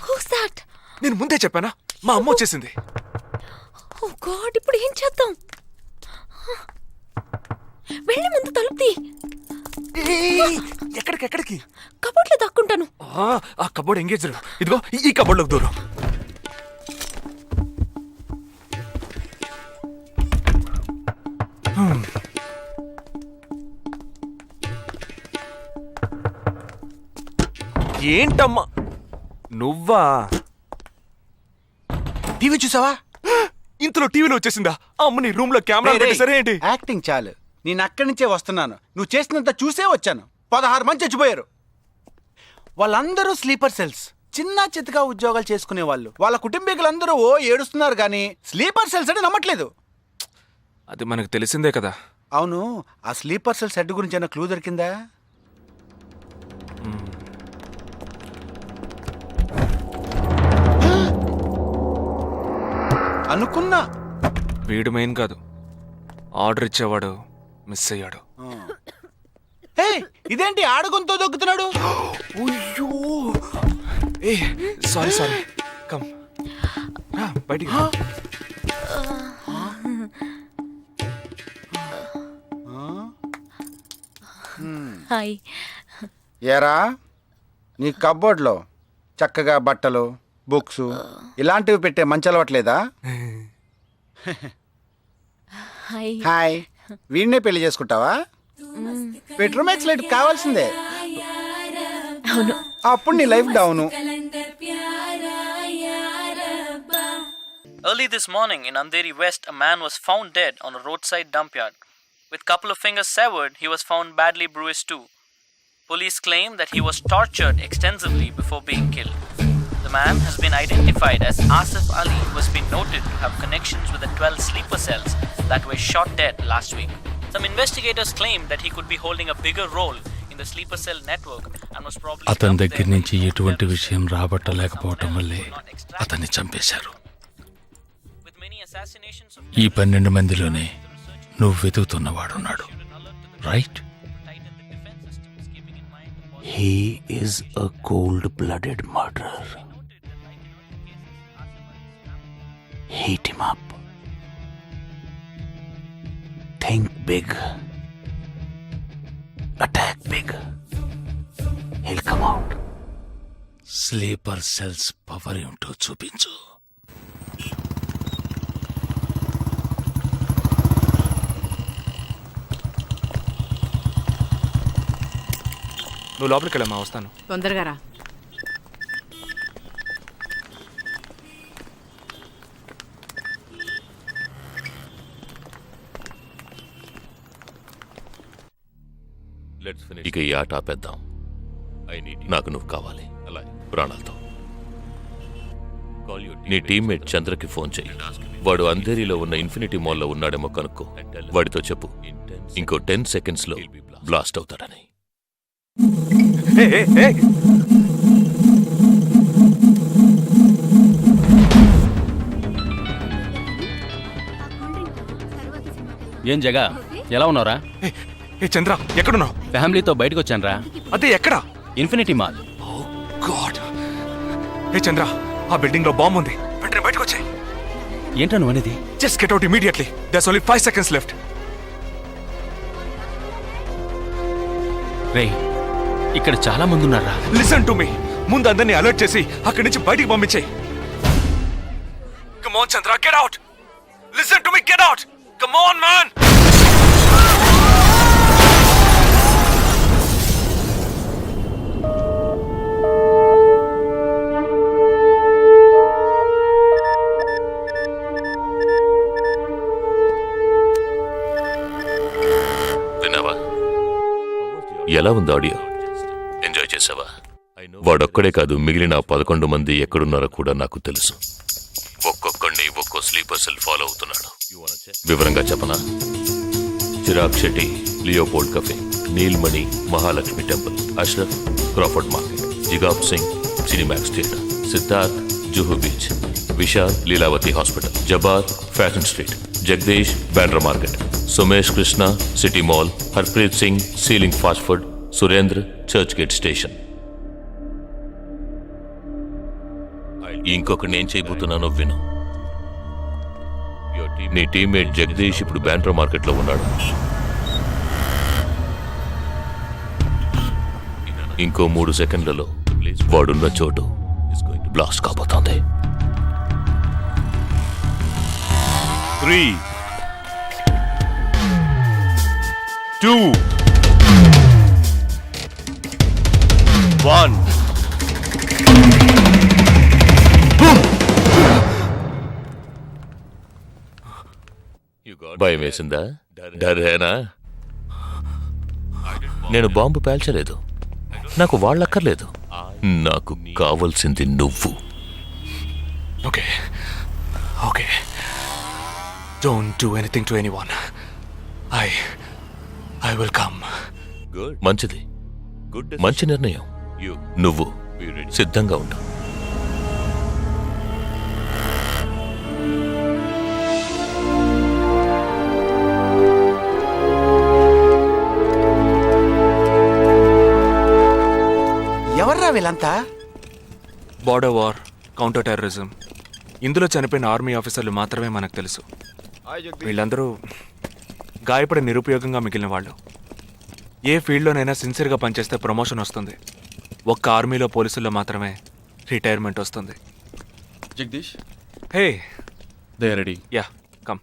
Who's that?
నేను ముందే చెప్పానా, మా అమ్మ వచ్చేసింది.
ఓ గాడ్, ఇప్పుడు ఏం చేద్దాం? వెళ్ళి ముందు తలుపు తీ.
ఎక్కడికి?
కబోర్డ్లో దాక్కుంటాను.
ఆ కబోర్డ్ ఎంగేజ్. ఇదిగో ఈ కబోర్డ్లోకి దూరం. ఏంటమ్మా నువ్వా?
టీవీ చూసావా?
ఇంతలో టీవీలో వచ్చేసిందా? అమ్మ నీ రూమ్ లో కెమెరా పెట్టేసరే ఏంటి?
యాక్టింగ్ చాలు, నేను అక్కడి నుంచే వస్తున్నాను. నువ్వు చేసినంత చూసే వచ్చాను. 16 మంది చచ్చిపోయారు. వాళ్ళందరూ స్లీపర్ సెల్స్, చిన్న చిత్తగా ఉద్యోగాలు చేసుకునే వాళ్ళు. వాళ్ళ కుటుంబీకులందరూ ఏడుస్తున్నారు కానీ స్లీపర్ సెల్స్ అని నమ్మట్లేదు.
అది మనకు తెలిసిందే కదా.
అవును, ఆ స్లీపర్ సెల్స్ హెడ్ గురించి ఏమైనా క్లూ దొరికిందా? అనుకున్నా.
వీడు మెయిన్ కాదు, ఆర్డర్ ఇచ్చేవాడు మిస్ అయ్యాడు.
ఇదేంటి ఆడగొంతో దొక్కుతున్నాడు?
సారీ కమ్ బయటికి.
హాయ్.
ఏరా, నీ కబ్బోర్డ్లో చక్కగా బట్టలు, బుక్స్ ఇలాంటివి పెట్టే మంచి అలవాట్లేదా?
హాయ్.
హాయ్. వీడినే పెళ్లి చేసుకుంటావా? బెడ్రూమ్ ఎక్స్లైట్ కావాల్సిందే.
అవును.
అప్పుడు నీ life down.
Early this morning in Andheri West, a man was found dead on a roadside dump yard. With couple of fingers severed, he was found badly bruised too. Police claim that he was tortured extensively before being killed. The man has been identified as Asif Ali, who has been noted to have connections with the 12 sleeper cells that were shot dead last week. Some investigators claim that he could be holding a bigger role in the sleeper cell network and was probably
అతని దగ్గర నుంచి ఎటువంటి విషయం రాబట్టలేకపోవటం వల్లే అతన్ని చంపేశారు.
with many assassinations of
ఈ 12 మందిలోనే నువ్వు వెతుకుతున్నవాడున్నాడు, right?
He is a cold blooded murderer. Heat him up. Think big. Attack big. He'll come out.
Sleeper cells power ఏమిటో చూపించు.
నువ్వు లోపలికి వెళ్ళమ్మా, వస్తాను.
తొందరగా రా.
ఇక ఈ ఆట ఆపేద్దాం. నాకు నువ్వు కావాలి ప్రాణాలతో. నీ టీమ్మేట్ చంద్రకి ఫోన్ చెయ్యి. వాడు అంధేరిలో ఉన్న ఇన్ఫినిటీ మాల్లో ఉన్నాడేమో కనుక్కో. వాడితో చెప్పు ఇంకో 10 seconds లో బ్లాస్ట్ అవుతాడని.
ఏం జగా ఎలా ఉన్నారా?
ఏ చంద్ర, ఎక్కడున్నావు?
ఫ్యామిలీతో బయటకు వచ్చానరా.
అదే ఎక్కడ?
Infinity mall.
గాడ్. ఏ చంద్ర, ఆ బిల్డింగ్ లో బాంబు ఉంది. వెంటనే బయటకు వచ్చాయి.
ఏంటా నువ్వు అనేది?
Just get out immediately. There's only 5 seconds left.
రేయ్, ఇక్కడ చాలా మంది ఉన్నారా?
Listen to me. ముందు అందరినీ అలర్ట్ చేసి అక్కడి నుంచి బయటికి పంపించేయి. Come on Chandra, get out. Listen to me, get out. Come on man.
విన్నావా? ఎలా ఉంది ఆడియో? ఎంజాయ్ చేసావా? వాడొక్కడే కాదు, మిగిలిన 11 మంది ఎక్కడున్నారో కూడా నాకు తెలుసు. ఒక్కొక్కడిని ఒక్కో స్లీపర్ సెల్ ఫాలో అవుతున్నాడు. వివరంగా చెప్పనా? Chirag Shetty, Leopold cafe, Nilmani, Mahalakshmi temple, Ashraf, Crawford market, జిగాబ్ Singh, Cinemax theatre, Siddharth, Juhu beach, Vishal, Lilavati hospital, Jabbar, fashion street, Jagdish, Bandra market, Sumesh Krishna, city mall, Harpreet Singh, ceiling fast food, Surendra, Churchgate station. ఇంకొకటి నేను చేయబోతున్నానో విను. నీ టీమ్మేట్ జగదీష్ ఇప్పుడు బ్యాండ్రా మార్కెట్లో ఉన్నాడు. ఇంకో 3 సెకండ్లలో వాడున్న చోటు బ్లాస్ట్ కాబోతోంది. 3, 2, 1. భయం వేసిందా? డరేనా? నేను బాంబు పేల్చలేదు. నాకు వాళ్ళక్కర్లేదు. నాకు కావలసింది నువ్వు.
Okay, okay. Don't do anything to anyone. I will come.
మంచిది, మంచి నిర్ణయం. నువ్వు సిద్ధంగా ఉండు.
ఎవర్రా వీళ్ళంతా?
బార్డర్ వార్, కౌంటర్ టెర్రరిజం, ఇందులో చనిపోయిన ఆర్మీ ఆఫీసర్లు మాత్రమే మనకు తెలుసు. వీళ్ళందరూ గాయపడి నిరుపయోగంగా మిగిలిన వాళ్ళు. ఏ ఫీల్డ్లోనైనా సిన్సియర్గా పనిచేస్తే ప్రమోషన్ వస్తుంది. ఒక్క ఆర్మీలో పోలీసుల్లో మాత్రమే రిటైర్మెంట్ వస్తుంది.
Jagdish,
hey,
they are ready.
Yeah, come.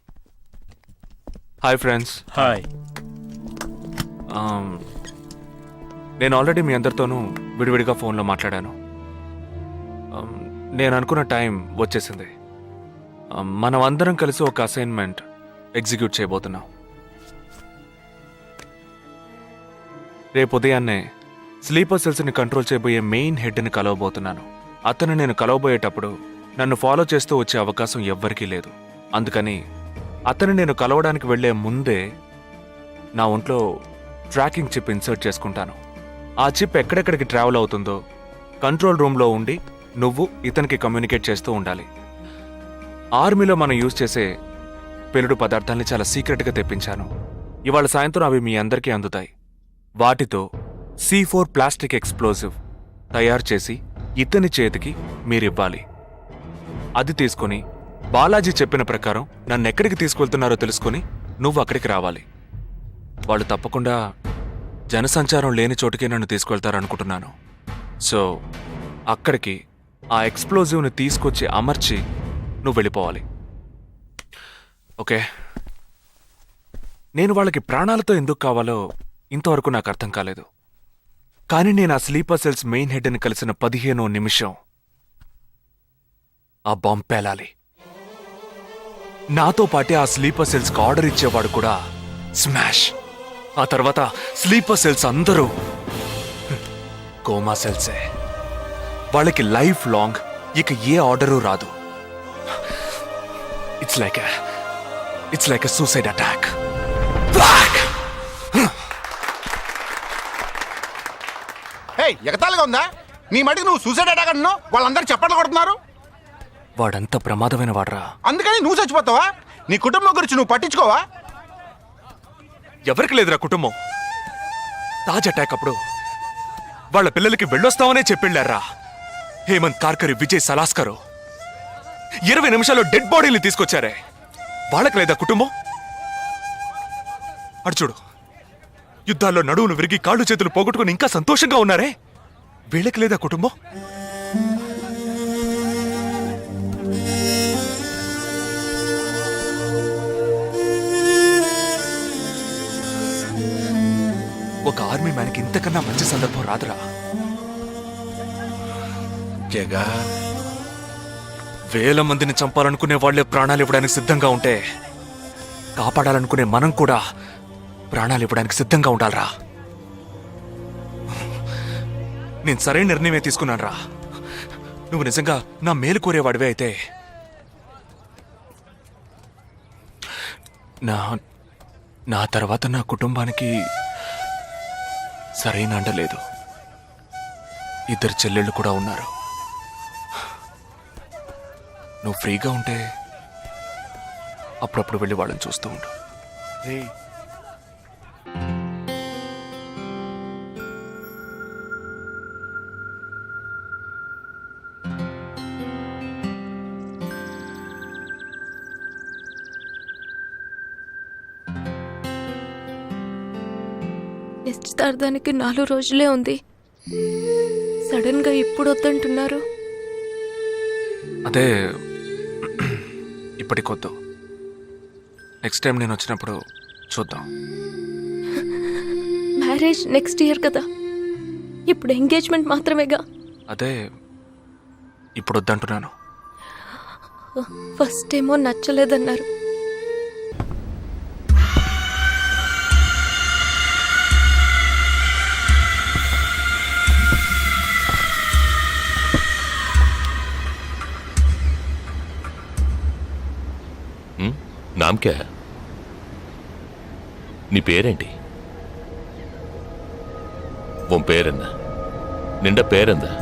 Hi friends.
Hi.
నేను ఆల్రెడీ మీ అందరితోనూ విడివిడిగా ఫోన్లో మాట్లాడాను. నేను అనుకున్న టైం వచ్చేసింది. మనం అందరం కలిసి ఒక అసైన్మెంట్ ఎగ్జిక్యూట్ చేయబోతున్నాం. రేపు ఉదయాన్నే స్లీపర్ సెల్స్ని కంట్రోల్ చేయబోయే మెయిన్ హెడ్ని కలవబోతున్నాను. అతను నేను కలవబోయేటప్పుడు నన్ను ఫాలో చేస్తూ వచ్చే అవకాశం ఎవ్వరికీ లేదు. అందుకని అతను నేను కలవడానికి వెళ్లే ముందే నా ఒంట్లో ట్రాకింగ్ చిప్ ఇన్సర్ట్ చేసుకుంటాను. ఆ చిప్ ఎక్కడెక్కడికి ట్రావెల్ అవుతుందో కంట్రోల్ రూమ్లో ఉండి నువ్వు ఇతనికి కమ్యూనికేట్ చేస్తూ ఉండాలి. ఆర్మీలో మనం యూజ్ చేసే పెలుడు పదార్థాల్ని చాలా సీక్రెట్గా తెప్పించాను. ఇవాళ సాయంత్రం అవి మీ అందరికీ అందుతాయి. వాటితో C4 ప్లాస్టిక్ ఎక్స్ప్లోజివ్ తయారు చేసి ఇతని చేతికి మీరివ్వాలి. అది తీసుకుని బాలాజీ చెప్పిన ప్రకారం నన్నెక్కడికి తీసుకెళ్తున్నారో తెలుసుకుని నువ్వు అక్కడికి రావాలి. వాళ్ళు తప్పకుండా జనసంచారం లేని చోటుకే నన్ను తీసుకెళ్తారనుకుంటున్నాను. సో అక్కడికి ఆ ఎక్స్ప్లోజివ్ని తీసుకొచ్చి అమర్చి నువ్వు వెళ్ళిపోవాలి. ఓకే? నేను వాళ్ళకి ప్రాణాలతో ఎందుకు కావాలో ఇంతవరకు నాకు అర్థం కాలేదు. కానీ నేను ఆ స్లీపర్ సెల్స్ మెయిన్ హెడ్ని కలిసిన 15వ నిమిషం ఆ బాంబ్ పేలాలి. నాతో పాటే ఆ స్లీపర్ సెల్స్కి ఆర్డర్ ఇచ్చేవాడు కూడా స్మాష్. ఆ తర్వాత స్లీపర్ సెల్స్ అందరూ కోమా సెల్సే. వాళ్ళకి లైఫ్ లాంగ్ ఇక ఏ ఆర్డరు రాదు. It's like a suicide attack.
ఎగతాళిగా ఉందా? నీ మటుకు నువ్వు సూసైడ్ అటాక్ అంటున్నావు, వాళ్ళందరూ చప్పట్లు కొడుతున్నారు.
వాడంత ప్రమాదమైన వాడ్రా.
అందుకని నువ్వు చచ్చిపోతావా? నీ కుటుంబం గురించి నువ్వు పట్టించుకోవా?
ఎవరికి లేదురా కుటుంబం. తాజ్ అటాక్ అప్పుడు వాళ్ళ పిల్లలకి వెళ్ళొస్తామనే చెప్పెళ్ళారా. హేమంత్ కార్కరి, విజయ్ సలాస్కరు 20 నిమిషాల్లో డెడ్ బాడీని తీసుకొచ్చారే. వాళ్ళకి లేదా కుటుంబం? అడు చూడు, యుద్ధాల్లో నడువులు విరిగి కాళ్ళు చేతులు పోగొట్టుకుని ఇంకా సంతోషంగా ఉన్నారే. వీళ్ళకి లేదా కుటుంబం? ఒక ఆర్మీ మ్యాన్కి ఇంతకన్నా మంచి సందర్భం రాదురా.
జగా,
వేల మందిని చంపాలనుకునే వాళ్లే ప్రాణాలు ఇవ్వడానికి సిద్ధంగా ఉంటే కాపాడాలనుకునే మనం కూడా ప్రాణాలు ఇవ్వడానికి సిద్ధంగా ఉండాలరా. నేను సరైన నిర్ణయమే తీసుకున్నాను రా. నువ్వు నిజంగా నా మేలు కోరేవాడివే అయితే నా తర్వాత నా కుటుంబానికి సరైన అండ లేదు. 2 చెల్లెళ్ళు కూడా ఉన్నారు. నువ్వు ఫ్రీగా ఉంటే అప్పుడప్పుడు వెళ్ళి వాళ్ళని చూస్తూ ఉండు.
నిశ్చితార్థానికి 4 రోజులే ఉంది. సడన్ గా ఇప్పుడు వద్దంటున్నారు.
అదే ఇప్పటికొద్దు. నెక్స్ట్ టైం నేను వచ్చినప్పుడు చూద్దాం.
మ్యారేజ్ నెక్స్ట్ ఇయర్ కదా, ఇప్పుడు ఎంగేజ్మెంట్ మాత్రమేగా.
అదే ఇప్పుడు వద్దంటున్నాను.
ఫస్ట్ ఏమో నచ్చలేదన్నారు.
నామ్ క్యా? నీ పేరేంటి? உன் பேர் என்ன? నిండా పేరెందా?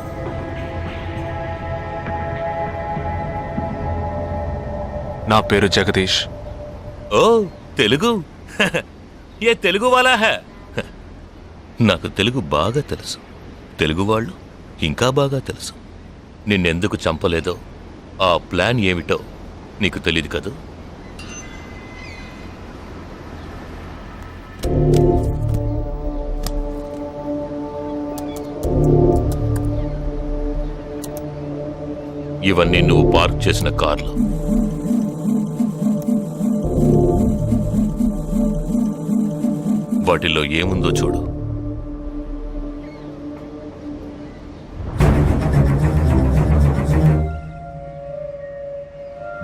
నా పేరు జగదీష్.
ఓ తెలుగు. ఏ తెలుగు వాలా హై? నాకు తెలుగు బాగా తెలుసు. తెలుగు వాళ్ళు ఇంకా బాగా తెలుసు. నిన్నెందుకు చంపలేదో, ఆ ప్లాన్ ఏమిటో నీకు తెలియదు కదూ. ఇవన్నీ నువ్వు పార్క్ చేసిన కార్లు. వాటిల్లో ఏముందో చూడు.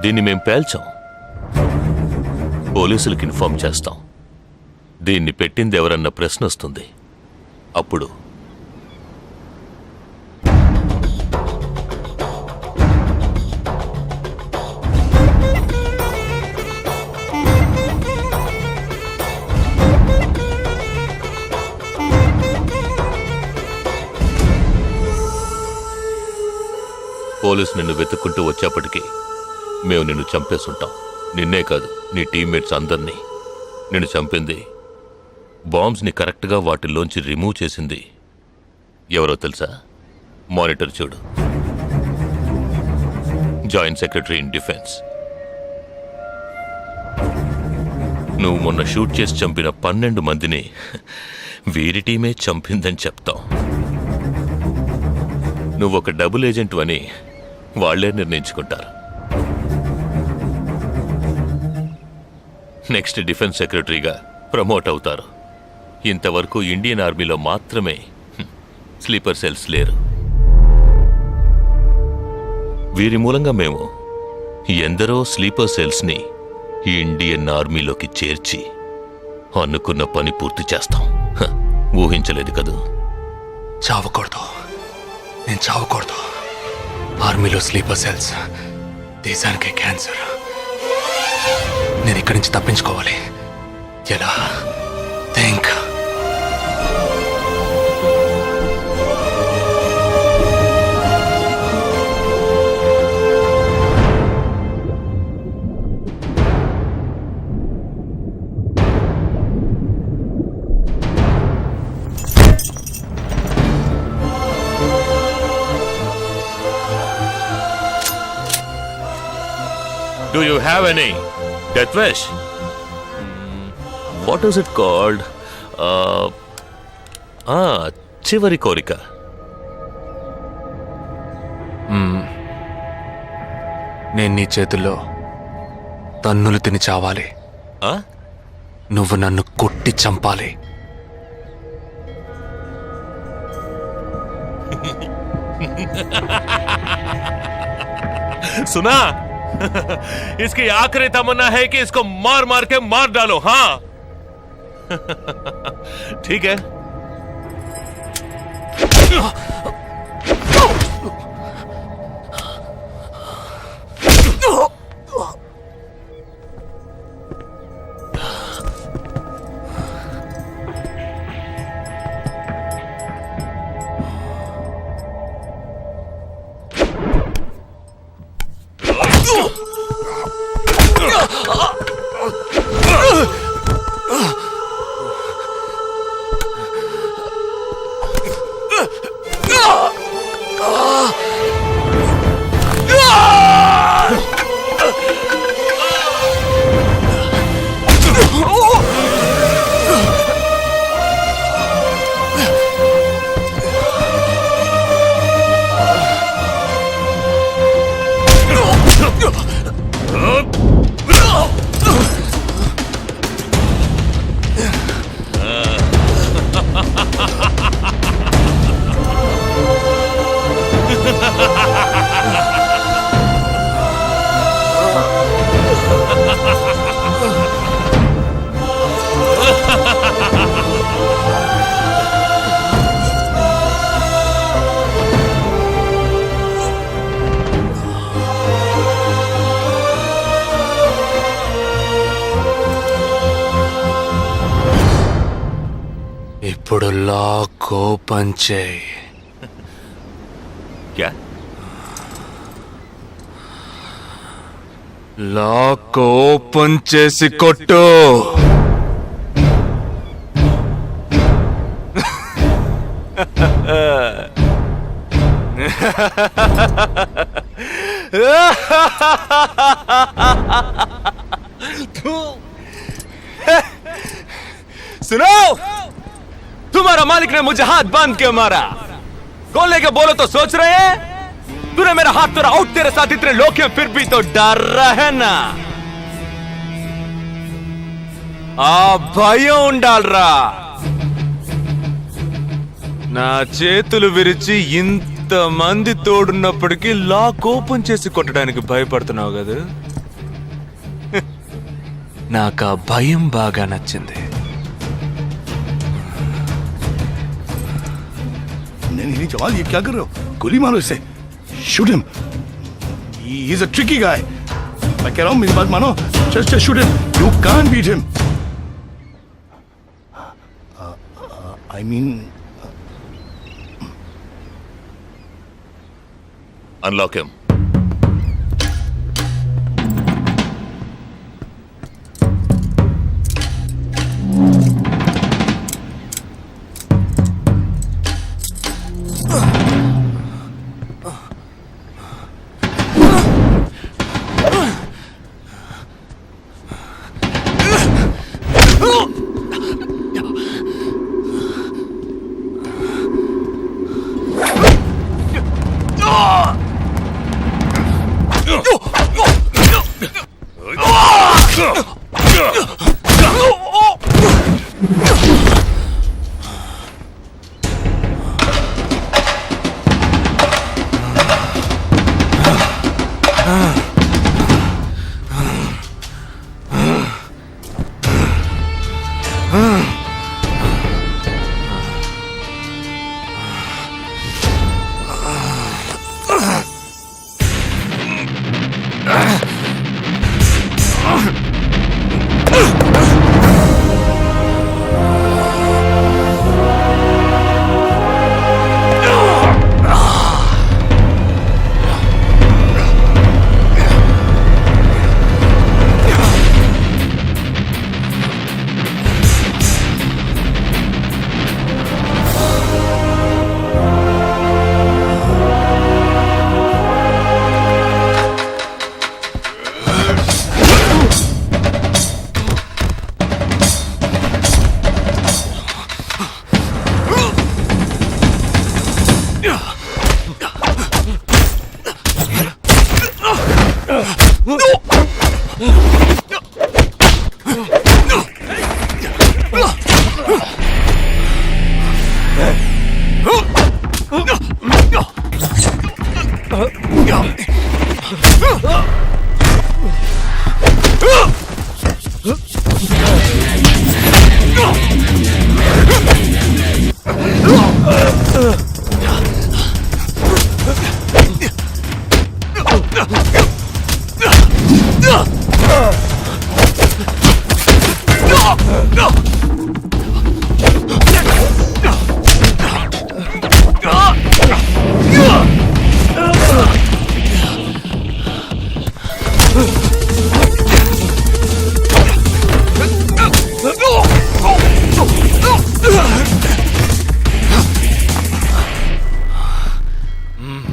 దీన్ని మేం పేల్చాం. పోలీసులకు ఇన్ఫార్మ్ చేస్తాం. దీన్ని పెట్టింది ఎవరన్న ప్రశ్న వస్తుంది. అప్పుడు పోలీసు నిన్ను వెతుక్కుంటూ వచ్చేప్పటికి మేము నిన్ను చంపేసుంటాం. నిన్నే కాదు, నీ టీమ్మేట్స్ అందరినీ. నిన్ను చంపింది, బాంబ్స్ని కరెక్ట్గా వాటిల్లోంచి రిమూవ్ చేసింది ఎవరో తెలుసా? మానిటర్ చూడు. Joint secretary in defence. నువ్వు మొన్న షూట్ చేసి చంపిన 12 మందిని వీరి టీమే చంపిందని చెప్తాం. నువ్వు ఒక డబుల్ ఏజెంట్ అని వాళ్లే నిర్ణయించుకుంటారు. నెక్స్ట్ డిఫెన్స్ సెక్రటరీగా ప్రమోట్ అవుతారు. ఇంతవరకు ఇండియన్ ఆర్మీలో మాత్రమే స్లీపర్ సెల్స్ లేరు. వీరి మూలంగా మేము ఎందరో స్లీపర్ సెల్స్ని ఇండియన్ ఆర్మీలోకి చేర్చి అనుకున్న పని పూర్తి చేస్తాం. ఊహించలేదు కదూ?
చావకూడదు, నేను చావకూడదు. ఆర్మీలో స్లీపర్ సెల్స్ దేశానికే క్యాన్సర్. నేను ఇక్కడి నుంచి తప్పించుకోవాలి. ఎలా? Think.
Do you have any death wish? What is it called? చివరి కోరిక.
నేను నీ చేతుల్లో తన్నులు తిని చావాలి. నువ్వు నన్ను కొట్టి చంపాలి.
सुना? इसकी आखिरी तमन्ना है कि इसको मार मार के मार डालो. हाँ ठीक है.
ఇప్పుడు లాక్ ఓపెన్ చేయి.
क्या?
లాక్ ఓపెన్ చేసి కొట్టు.
सुनो, तुम्हारा मालिक ने मुझे हाथ बांध के मारा. कौन लेके बोलो तो सोच रहे हैं? तूने मेरा हाथ तोड़ा आउट, तेरे साथ इतने लोग हैं फिर भी तो डर रहा है ना. భయం ఉండాలరా. నా చేతులు విరిచి ఇంతమంది తోడున్నప్పటికీ లాక్ ఓపెన్ చేసి కొట్టడానికి భయపడుతున్నావు కదా.
నాకు ఆ భయం బాగా నచ్చింది.
नहीं जवान, ये क्या कर रहे हो? गोली मारो इसे, shoot him, he is a tricky guy. मैं कह रहा हूँ मेरी बात मानो, just shoot him, you can't beat him. I mean
Unlock him.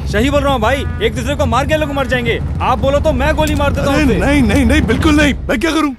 सही बोल रहा हूँ भाई, एक दूसरे को मार के लोग मर जाएंगे। आप बोलो तो मैं गोली मार देता हूँ।
नहीं नहीं नहीं, बिल्कुल नहीं, मैं क्या करूँ?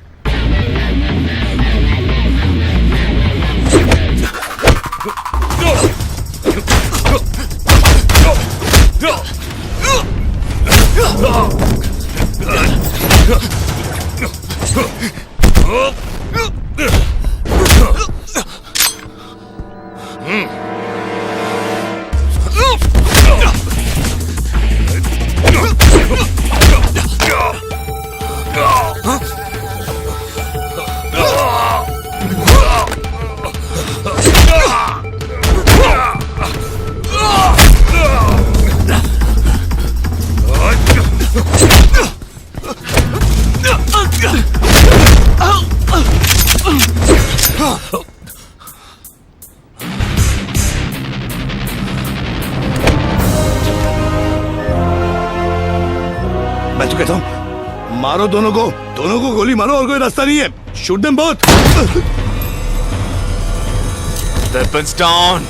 मैं तो कहता हूँ मारो दोनों को गोली मारो, और कोई रास्ता नहीं है। Shoot them both.
Weapons down.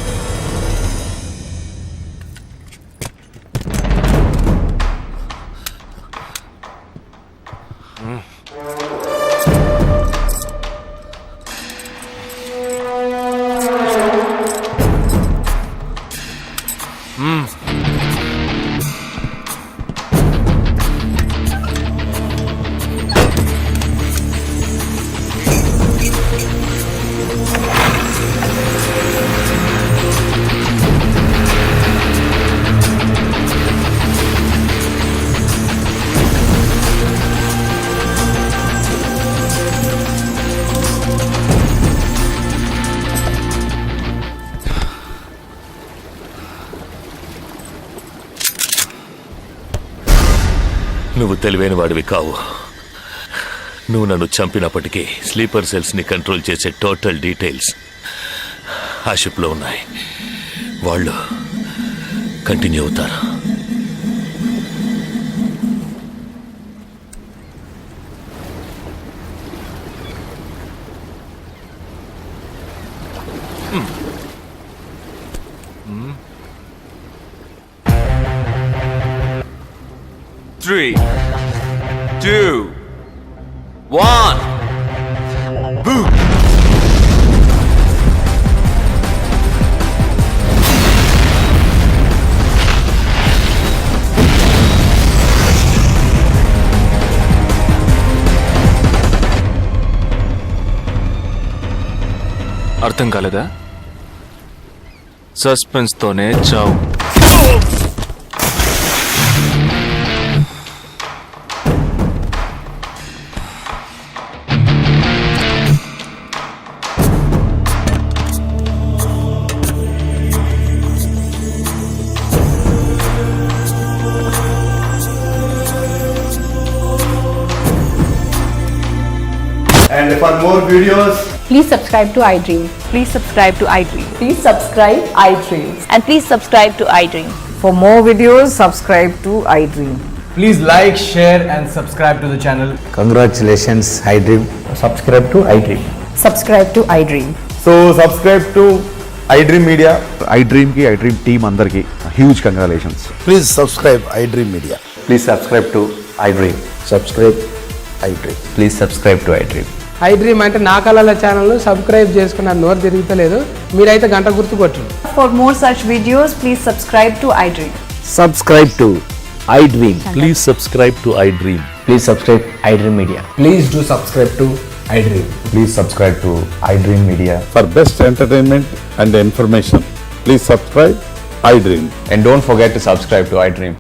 నువ్వు తెలివైన వాడివి కావు. నువ్వు నన్ను చంపినప్పటికీ స్లీపర్ సెల్స్ని కంట్రోల్ చేసే టోటల్ డీటెయిల్స్ ఆ షిప్లో ఉన్నాయి. వాళ్ళు కంటిన్యూ అవుతారు.
Three, two, one. Boom. అర్థం కాలేదా? సస్పెన్స్ తోనే చావు.
And for more videos,
Please subscribe to iDream. Please subscribe to iDream.
Please subscribe iDream. And please subscribe to iDream.
For more videos, subscribe to iDream.
please like, share, and subscribe to the channel.
Congratulations, iDream. Subscribe to iDream.
Subscribe to iDream.
So subscribe to iDream Media. iDream ki iDream team andarki huge congratulations. Please subscribe iDream Media.
Please subscribe to iDream.
Subscribe iDream.
Please subscribe to iDream.
iDream అంటే నా కళల ఛానల్ సబ్స్క్రైబ్ చేసుకున్న నోరు తిరుగుతలేదు. మీరైతే గంట గుర్తు కొట్టండి.
For more such videos, please subscribe to iDream.
Subscribe to iDream.
Please subscribe to iDream.
Please subscribe iDream Media.
Please do subscribe to iDream.
Please subscribe to iDream Media.
For best entertainment and information, please subscribe iDream.
And don't forget to subscribe to iDream.